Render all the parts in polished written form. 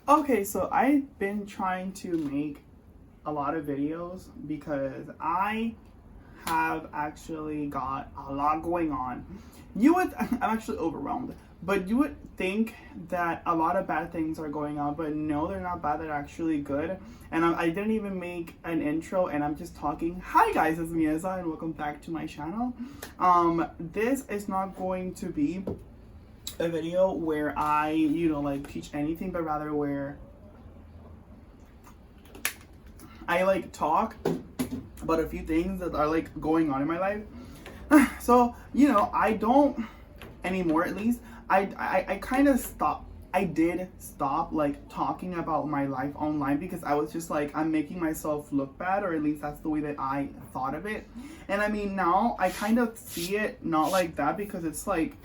Okay, so I've been trying to make a lot of videos because I have actually got a lot going on. You would, I'm actually overwhelmed, but you would think that a lot of bad things are going on, but no, they're not bad, they're actually good. And I didn't even make an intro and I'm just talking. Hi guys, it's Mieza and welcome back to my channel. This is not going to be a video where I, like teach anything, but rather where I like talk about a few things that are like going on in my life. So, I don't anymore, at least. I kind of stopped. I did stop like talking about my life online because I was just like, I'm making myself look bad, or at least that's the way that I thought of it. And I mean, now I kind of see it not like that because it's like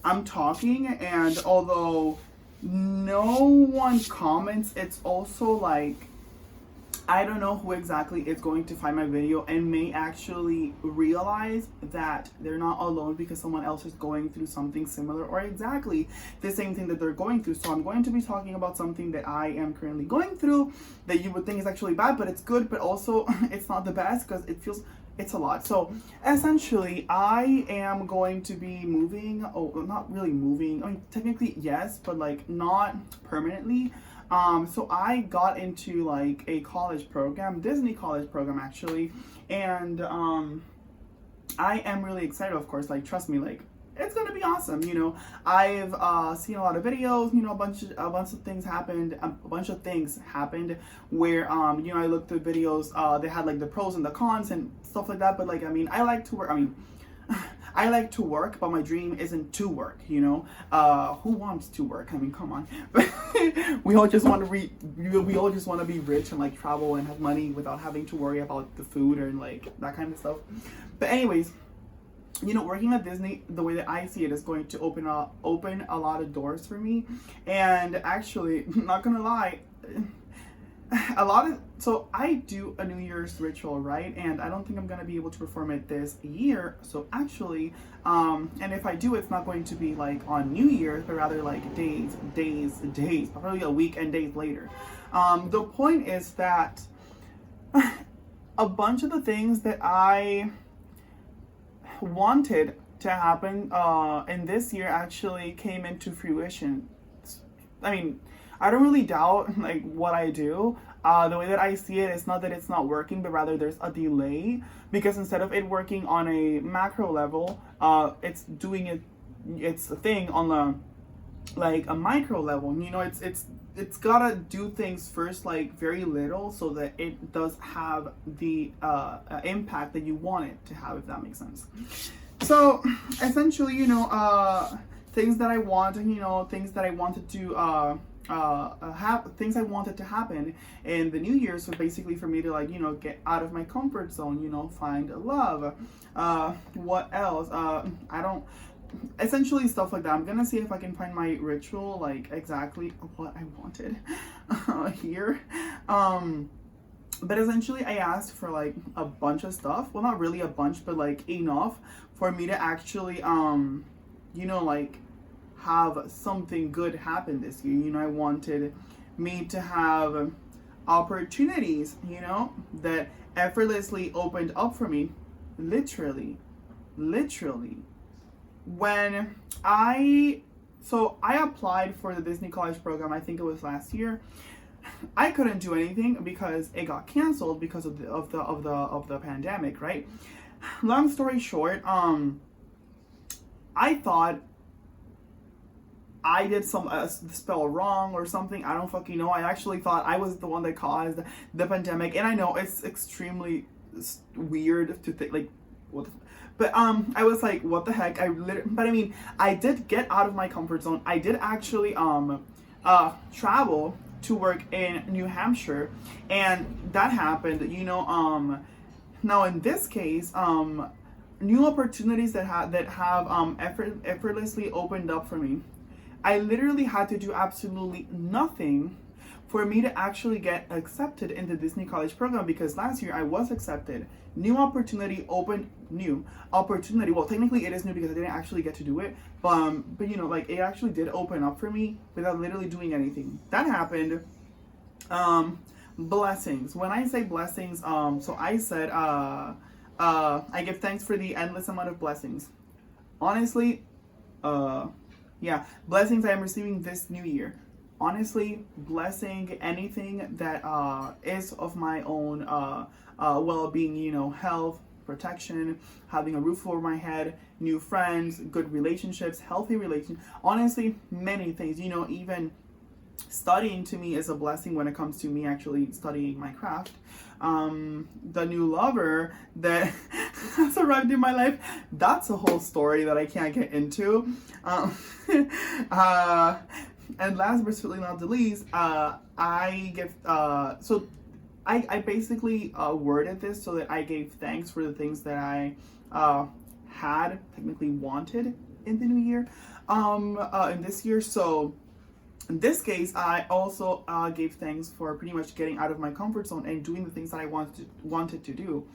I'm talking, and although no one comments, it's also like I don't know who exactly is going to find my video and may actually realize that they're not alone because someone else is going through something similar or exactly the same thing that they're going through. So I'm going to be talking about something that I am currently going through that you would think is actually bad, but it's good, but also it's not the best because it's a lot. So essentially, I am going to be moving. Oh, not really moving. I mean, technically, yes, but like not permanently. So I got into like a college program, Disney college program actually, and I am really excited. Of course, like trust me, like it's gonna be awesome. I've seen a lot of videos. A bunch of things happened. A bunch of things happened where I looked through videos. They had like the pros and the cons and stuff like that. But like, I mean, I like to work. I mean, I like to work, but my dream isn't to work. Who wants to work? I mean, come on. We all just want to we all just want to be rich and like travel and have money without having to worry about the food or like that kind of stuff. But anyways, working at Disney, the way that I see it, is going to open a lot of doors for me. And actually, not gonna lie, so I do a New Year's ritual, right? And I don't think I'm gonna be able to perform it this year. So actually, and if I do, it's not going to be like on New Year's, but rather like days, probably a week and days later. The point is that a bunch of the things that I wanted to happen in this year actually came into fruition. I mean, I don't really doubt like what I do. The way that I see it, it's not that it's not working, but rather there's a delay because instead of it working on a macro level, it's doing its thing on the like a micro level. It's gotta do things first, like very little, so that it does have the impact that you want it to have, if that makes sense. So essentially, things that I want, things that I wanted to things I wanted to happen in the New Year. So basically, for me to like get out of my comfort zone, find love. What else? I don't. Essentially stuff like that. I'm gonna see if I can find my ritual, like exactly what I wanted here. But essentially I asked for like a bunch of stuff. Well, not really a bunch, but like enough for me to actually like have something good happen this year. I wanted me to have opportunities, that effortlessly opened up for me. Literally when I applied for the Disney College program, I think it was last year. I couldn't do anything because it got canceled because of the pandemic, right? Long story short, I thought I did some spell wrong or something. I don't fucking know. I actually thought I was the one that caused the pandemic, and I know it's extremely weird to think like what. But I was like, what the heck? But I mean, I did get out of my comfort zone. I did actually travel to work in New Hampshire, and that happened. Now in this case, new opportunities that have effortlessly opened up for me. I literally had to do absolutely nothing for me to actually get accepted in the Disney College program, because last year I was accepted. New opportunity opened, new opportunity. Well, technically it is new because I didn't actually get to do it, but you know, like it actually did open up for me without literally doing anything. That happened. Blessings. When I say blessings, so I said, I give thanks for the endless amount of blessings. Honestly, yeah, blessings I am receiving this new year. Honestly, blessing anything that is of my own well-being, you know, health, protection, having a roof over my head, new friends, good relationships, healthy relations. Honestly, many things, you know, even studying to me is a blessing when it comes to me actually studying my craft. The new lover that has arrived in my life, that's a whole story that I can't get into. And last but certainly not the least, I give, so I basically worded this so that I gave thanks for the things that I had technically wanted in the new year, in this year. So in this case, I also gave thanks for pretty much getting out of my comfort zone and doing the things that I wanted to do.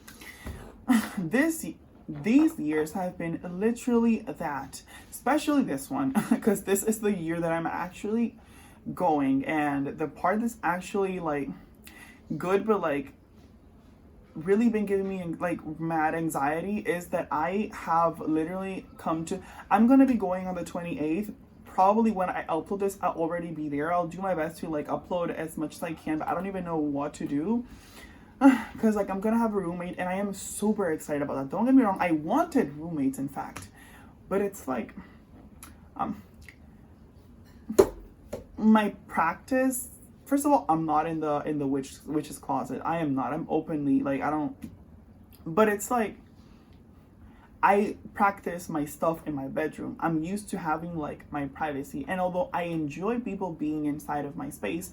These years have been literally that, especially this one, because this is the year that I'm actually going, and the part that's actually like good, but like really been giving me like mad anxiety is that I have literally I'm gonna be going on the 28th. Probably when I upload this, I'll already be there. I'll do my best to like upload as much as I can, but I don't even know what to do. Because like I'm gonna have a roommate and I am super excited about that. Don't get me wrong, I wanted roommates in fact. But it's like my practice, first of all, I'm not in the witch's closet. I am not. I'm openly like but it's like I practice my stuff in my bedroom. I'm used to having like my privacy. And although I enjoy people being inside of my space,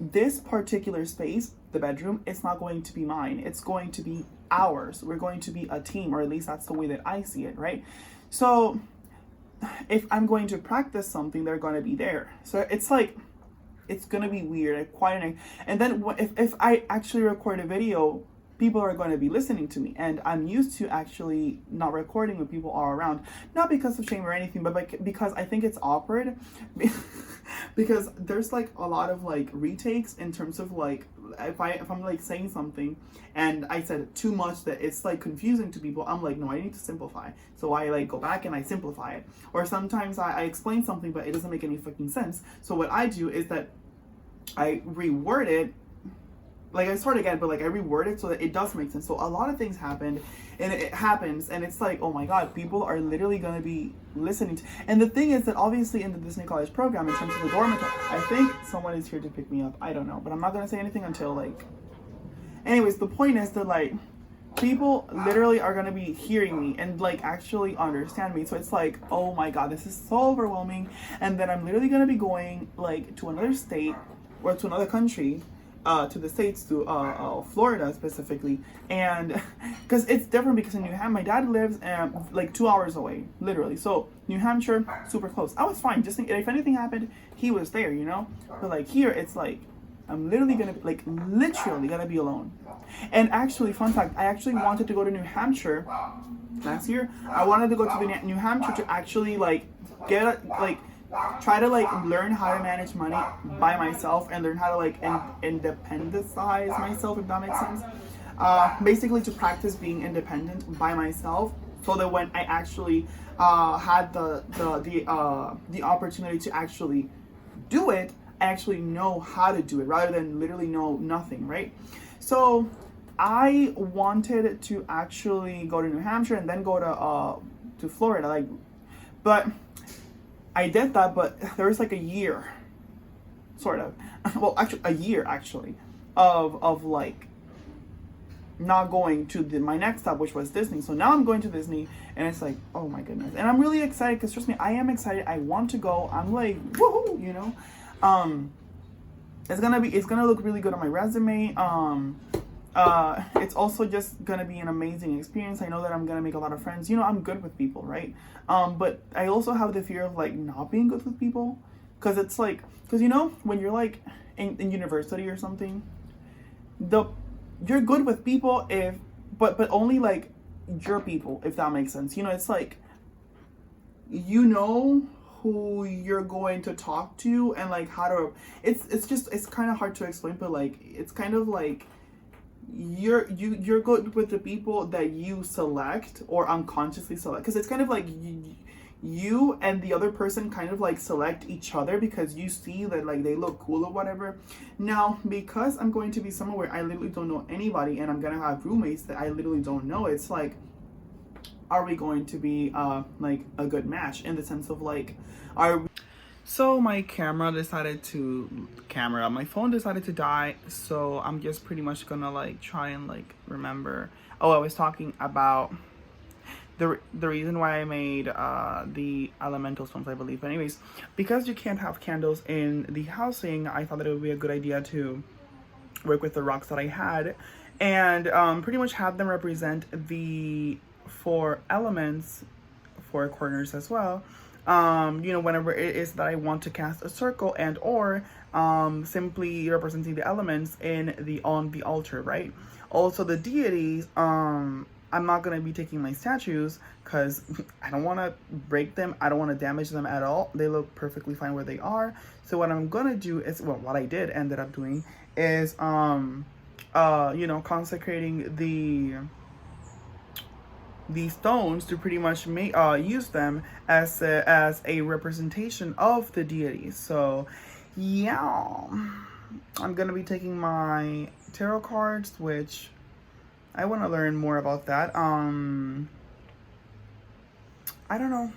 this particular space, the bedroom, it's not going to be mine. It's going to be ours. We're going to be a team, or at least that's the way that I see it, right? So if I'm going to practice something, they're going to be there. So it's like, it's going to be weird, like quite and then if I actually record a video, people are going to be listening to me, and I'm used to actually not recording when people are around, not because of shame or anything, but like because I think it's awkward because there's like a lot of like retakes in terms of like if I'm like saying something and I said too much that it's like confusing to people, I'm like, no, I need to simplify. So I like go back and I simplify it. Or sometimes I explain something but it doesn't make any fucking sense. So what I do is that I reword it. Like I start again, but like I reword it so that it does make sense. So a lot of things happened, and it happens, and it's like, oh my god, people are literally gonna be listening to. And the thing is that obviously in the Disney College program, in terms of the dormitory, I think someone is here to pick me up. I don't know, but I'm not gonna say anything until like. Anyways, the point is that like people literally are gonna be hearing me and like actually understand me. So it's like, oh my god, this is so overwhelming. And then I'm literally gonna be going like to another state or to another country. To the States, to Florida specifically, and because it's different because in New Hampshire, my dad lives like 2 hours away, literally. So New Hampshire, super close. I was fine. Just if anything happened, he was there, you know. But like here, it's like I'm literally gonna be alone. And actually, fun fact, I actually wanted to go to New Hampshire last year. I wanted to go to the New Hampshire to actually like try to like learn how to manage money by myself and learn how to like independentsize myself, if that makes sense. Basically to practice being independent by myself, so that when I actually had the opportunity to actually do it, I actually know how to do it rather than literally know nothing, right? So I wanted to actually go to New Hampshire and then go to Florida, like, but I did that, but there was like a year, sort of, well, actually a year actually, of like not going to my next stop, which was Disney. So now I'm going to Disney, and it's like, oh my goodness, and I'm really excited because trust me, I am excited. I want to go. I'm like, woohoo, you know. It's gonna look really good on my resume. It's also just gonna be an amazing experience. I know that I'm gonna make a lot of friends. You know, I'm good with people, right? But I also have the fear of like not being good with people, because it's like, because you know, when you're like in university or something, you're good with people if, but only like your people, if that makes sense. It's like, who you're going to talk to, and like how to, it's kind of hard to explain, but like it's kind of like you're good with the people that you select or unconsciously select, because it's kind of like you and the other person kind of like select each other because you see that like they look cool or whatever. Now, because I'm going to be somewhere where I literally don't know anybody and I'm gonna have roommates that I literally don't know, it's like, are we going to be like a good match, in the sense of like, are we... So my phone decided to die, so I'm just pretty much gonna like try and like remember. Oh, I was talking about the reason why I made the elemental stones, I believe. But anyways, because you can't have candles in the housing, I thought that it would be a good idea to work with the rocks that I had, and pretty much have them represent the 4 elements, 4 corners as well. Whenever it is that I want to cast a circle, and or simply representing the elements on the altar, right? Also the deities, I'm not going to be taking my statues because I don't want to break them. I don't want to damage them at all. They look perfectly fine where they are. So what I'm going to do is, well, what I did ended up doing is, consecrating the stones to pretty much use them as a representation of the deities. So yeah, I'm gonna be taking my tarot cards, which I want to learn more about that. I don't know.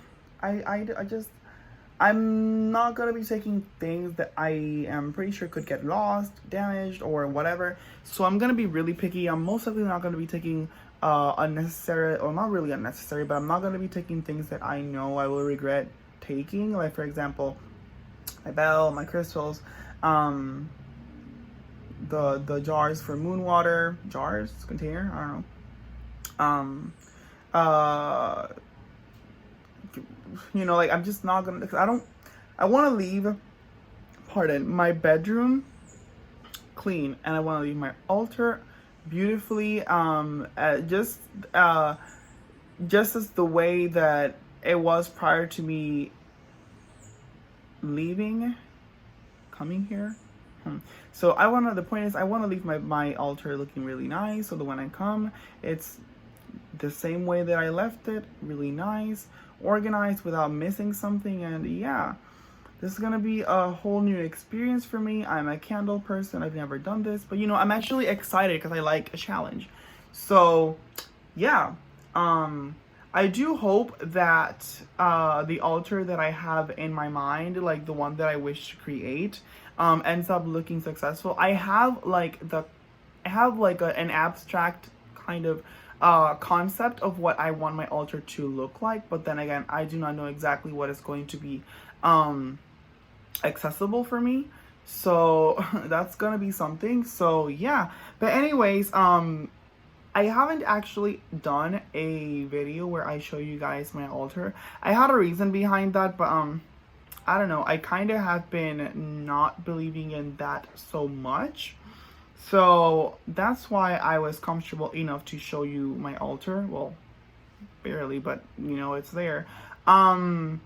I'm not gonna be taking things that I am pretty sure could get lost, damaged, or whatever. So I'm gonna be really picky. I'm most likely not gonna be taking unnecessary, or not really unnecessary, but I'm not gonna be taking things that I know I will regret taking. Like, for example, my bell, my crystals, the jars for moon water, container, I don't know. Like, I'm just not gonna, because I want to leave, my bedroom clean, and I want to leave my altar beautifully, just as the way that it was prior to me coming here. So the point is, I want to leave my altar looking really nice, so that when I come, it's the same way that I left it, really nice, organized, without missing something. And yeah, this is gonna be a whole new experience for me. I'm a candle person. I've never done this, but I'm actually excited because I like a challenge. So yeah, I do hope that the altar that I have in my mind, like the one that I wish to create, ends up looking successful. I have an abstract kind of concept of what I want my altar to look like, but then again, I do not know exactly what is going to be accessible for me. So that's gonna be something. So yeah, but anyways, I haven't actually done a video where I show you guys my altar. I had a reason behind that, but I don't know, I kind of have been not believing in that so much. So that's why I was comfortable enough to show you my altar. Well, barely, but it's there. I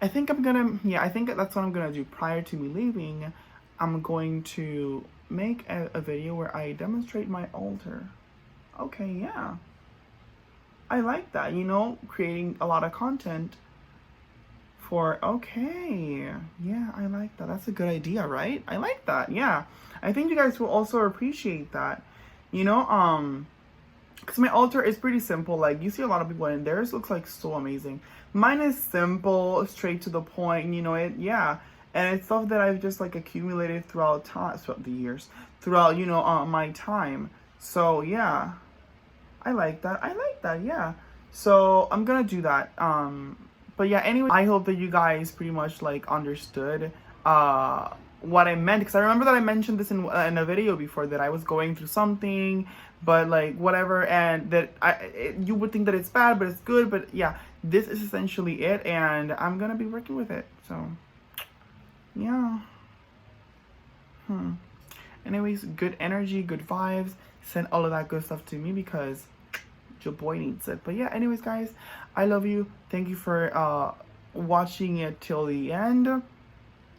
think that's what I'm gonna do. Prior to me leaving, I'm going to make a video where I demonstrate my altar. Okay, yeah. I like that, creating a lot of content for, okay. Yeah, I like that. That's a good idea, right? I like that, yeah. I think you guys will also appreciate that. Because my altar is pretty simple. Like, you see a lot of people, and theirs looks like so amazing. Mine is simple, straight to the point, yeah. And it's stuff that I've just like accumulated throughout the years, throughout, my time. So yeah, I like that, yeah. So I'm gonna do that. But yeah, anyway, I hope that you guys pretty much like understood what I meant, because I remember that I mentioned this in a video before, that I was going through something, but like whatever, and that you would think that it's bad, but it's good. But yeah, this is essentially it, and I'm gonna be working with it. So yeah. Anyways, good energy, good vibes. Send all of that good stuff to me because your boy needs it. But yeah, anyways, guys, I love you. Thank you for watching it till the end.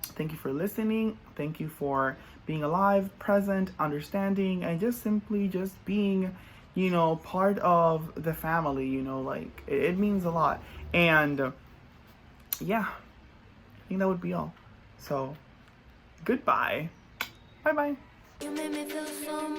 Thank you for listening. Thank you for being alive, present, understanding, and just simply just being, you know, part of the family. You know, like it means a lot. And yeah, I think that would be all. So goodbye. Bye bye. You made me feel so